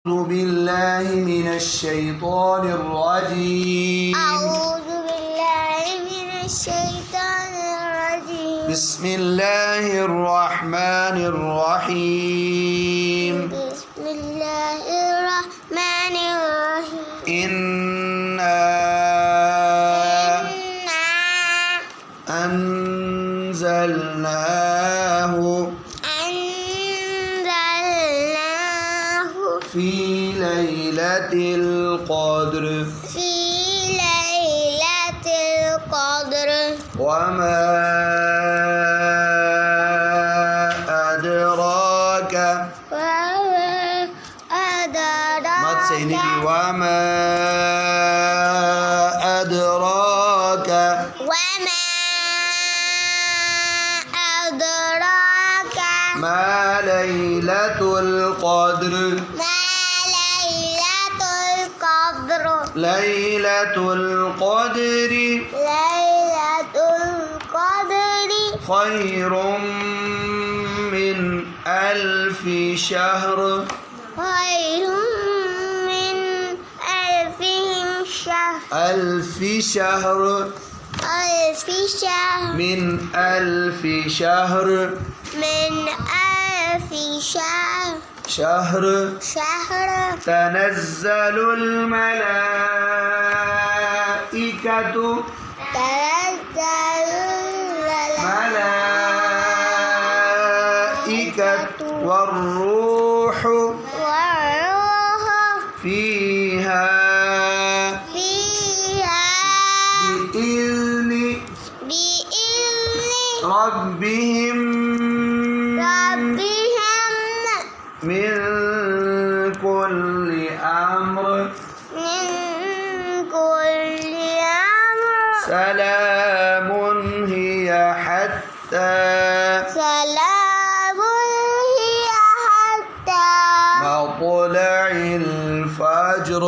أعوذ بالله من الشيطان الرجيم. أعوذ بالله من الشيطان الرجيم. بسم الله الرحمن الرحيم. بسم الله الرحمن الرحيم. إنا أنزلناه في ليلة القدر. في ليلة القدر. وما أدراك ما تسينيكي وما أدراك ما ليلة القدر. ليلة القدر خير من 1000 شهر. خير من 1000 شهر. 1000 شهر. 1000 شهر. من 1000 شهر. من 1000 شهر. شهر. تنزل الملائكة. ملائكة والروح فيها بإذن ربهم من كل أمر. سلام هي حتى مطلع الفجر.